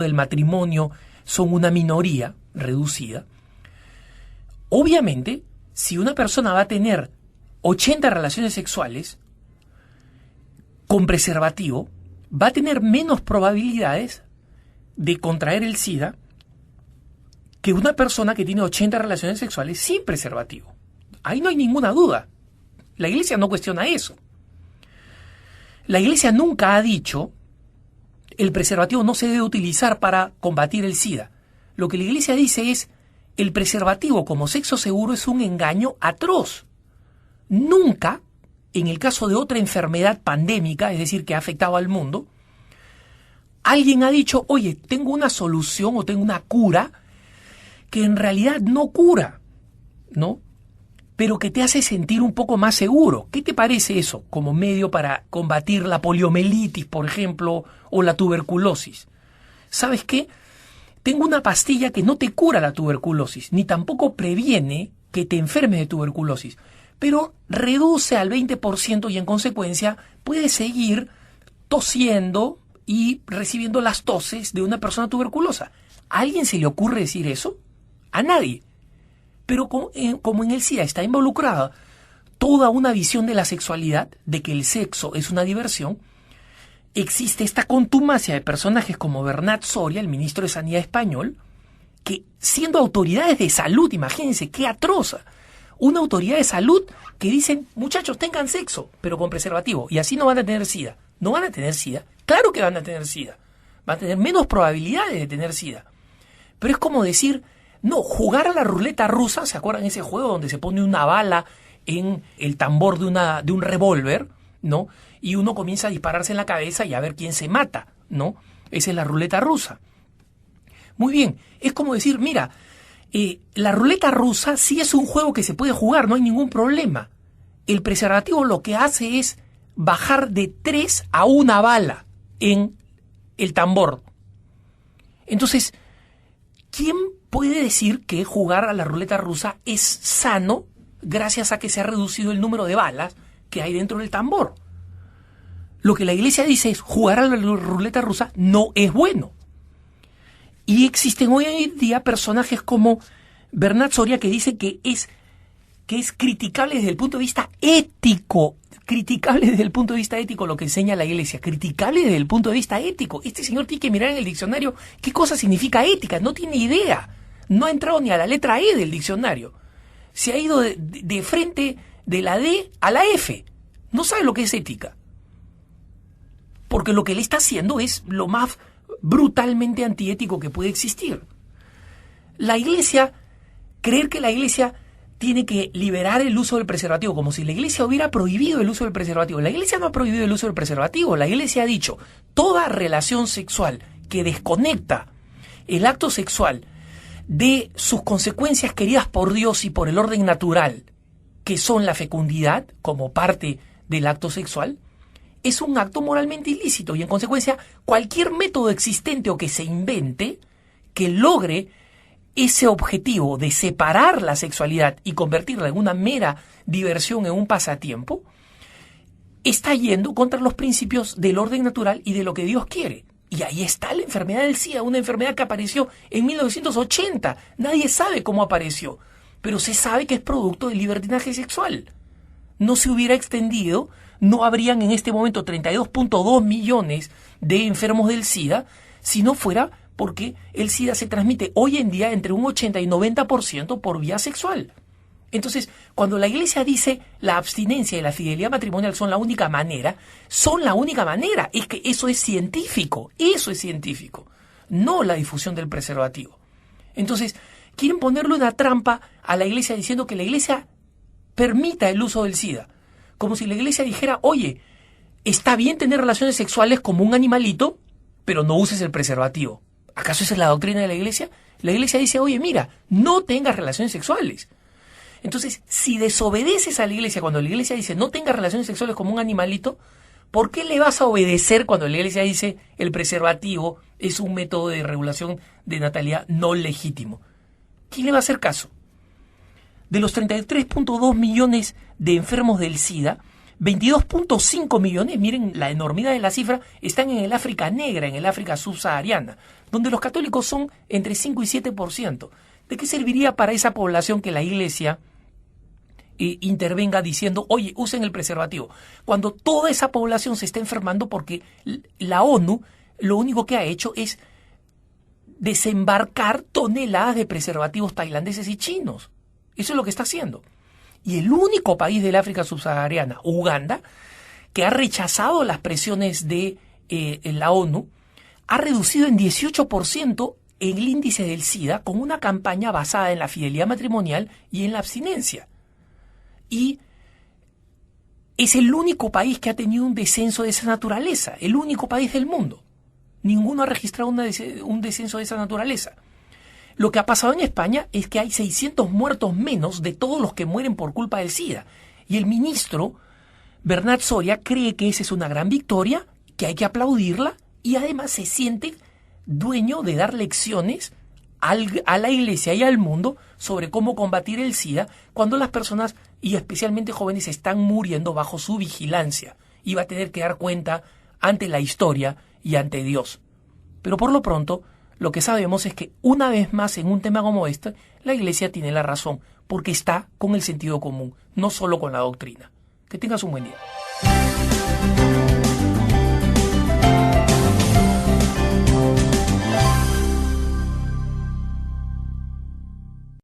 del matrimonio son una minoría reducida, obviamente, si una persona va a tener 80 relaciones sexuales con preservativo, va a tener menos probabilidades de contraer el SIDA que una persona que tiene 80 relaciones sexuales sin preservativo. Ahí no hay ninguna duda. La Iglesia no cuestiona eso. La Iglesia nunca ha dicho el preservativo no se debe utilizar para combatir el SIDA. Lo que la Iglesia dice es el preservativo como sexo seguro es un engaño atroz. Nunca, en el caso de otra enfermedad pandémica, es decir, que ha afectado al mundo, alguien ha dicho, oye, tengo una solución o tengo una cura que en realidad no cura, ¿no? Pero que te hace sentir un poco más seguro. ¿Qué te parece eso como medio para combatir la poliomielitis, por ejemplo, o la tuberculosis? ¿Sabes qué? Tengo una pastilla que no te cura la tuberculosis, ni tampoco previene que te enfermes de tuberculosis, pero reduce al 20% y en consecuencia puedes seguir tosiendo y recibiendo las toses de una persona tuberculosa. ¿A alguien se le ocurre decir eso? A nadie. Pero como en el SIDA está involucrada toda una visión de la sexualidad, de que el sexo es una diversión, existe esta contumacia de personajes como Bernat Soria, el ministro de Sanidad español, que siendo autoridades de salud, imagínense qué atroz, una autoridad de salud que dicen, muchachos, tengan sexo, pero con preservativo, y así no van a tener SIDA. ¿No van a tener SIDA? Claro que van a tener SIDA. Van a tener menos probabilidades de tener SIDA. Pero es como decir, no, jugar a la ruleta rusa, ¿se acuerdan ese juego donde se pone una bala en el tambor de un revólver, ¿no? Y uno comienza a dispararse en la cabeza y a ver quién se mata, ¿no? Esa es la ruleta rusa. Muy bien, es como decir, mira, la ruleta rusa sí es un juego que se puede jugar, no hay ningún problema. El preservativo lo que hace es bajar de 3 a 1 bala en el tambor. Entonces, ¿quién puede decir que jugar a la ruleta rusa es sano gracias a que se ha reducido el número de balas que hay dentro del tambor? Lo que la Iglesia dice es jugar a la ruleta rusa no es bueno. Y existen hoy en día personajes como Bernat Soria que dicen que es criticable desde el punto de vista ético. Criticable desde el punto de vista ético lo que enseña la Iglesia. Criticable desde el punto de vista ético. Este señor tiene que mirar en el diccionario qué cosa significa ética. No tiene idea. No ha entrado ni a la letra E del diccionario. Se ha ido de frente de la D a la F. No sabe lo que es ética. Porque lo que él está haciendo es lo más brutalmente antiético que puede existir. La Iglesia, creer que la Iglesia tiene que liberar el uso del preservativo, como si la Iglesia hubiera prohibido el uso del preservativo. La Iglesia no ha prohibido el uso del preservativo. La Iglesia ha dicho, toda relación sexual que desconecta el acto sexual de sus consecuencias queridas por Dios y por el orden natural, que son la fecundidad como parte del acto sexual, es un acto moralmente ilícito y en consecuencia cualquier método existente o que se invente que logre ese objetivo de separar la sexualidad y convertirla en una mera diversión, en un pasatiempo, está yendo contra los principios del orden natural y de lo que Dios quiere. Y ahí está la enfermedad del SIDA, una enfermedad que apareció en 1980. Nadie sabe cómo apareció, pero se sabe que es producto del libertinaje sexual. No se hubiera extendido, no habrían en este momento 32.2 millones de enfermos del SIDA si no fuera porque el SIDA se transmite hoy en día entre un 80 y 90% por vía sexual. Entonces, cuando la Iglesia dice la abstinencia y la fidelidad matrimonial son la única manera, es que eso es científico, no la difusión del preservativo. Entonces, quieren ponerle una trampa a la Iglesia diciendo que la Iglesia permita el uso del SIDA, como si la Iglesia dijera, oye, está bien tener relaciones sexuales como un animalito, pero no uses el preservativo. ¿Acaso esa es la doctrina de la Iglesia? La Iglesia dice, oye, mira, no tengas relaciones sexuales. Entonces, si desobedeces a la Iglesia cuando la Iglesia dice no tengas relaciones sexuales como un animalito, ¿por qué le vas a obedecer cuando la Iglesia dice el preservativo es un método de regulación de natalidad no legítimo? ¿Quién le va a hacer caso? De los 33.2 millones de enfermos del SIDA, 22.5 millones, miren la enormidad de la cifra, están en el África negra, en el África subsahariana, donde los católicos son entre 5 y 7%. ¿De qué serviría para esa población que la Iglesia intervenga diciendo, oye, usen el preservativo? Cuando toda esa población se está enfermando porque la ONU lo único que ha hecho es desembarcar toneladas de preservativos tailandeses y chinos. Eso es lo que está haciendo. Y el único país del África subsahariana, Uganda, que ha rechazado las presiones de la ONU, ha reducido en 18% el índice del SIDA con una campaña basada en la fidelidad matrimonial y en la abstinencia. Y es el único país que ha tenido un descenso de esa naturaleza, el único país del mundo. Ninguno ha registrado un descenso de esa naturaleza. Lo que ha pasado en España es que hay 600 muertos menos de todos los que mueren por culpa del SIDA. Y el ministro Bernat Soria cree que esa es una gran victoria, que hay que aplaudirla, y además se siente dueño de dar lecciones a la Iglesia y al mundo sobre cómo combatir el SIDA cuando las personas, y especialmente jóvenes, están muriendo bajo su vigilancia. Y va a tener que dar cuenta ante la historia y ante Dios. Pero por lo pronto, lo que sabemos es que una vez más en un tema como este, la Iglesia tiene la razón, porque está con el sentido común, no solo con la doctrina. Que tengas un buen día.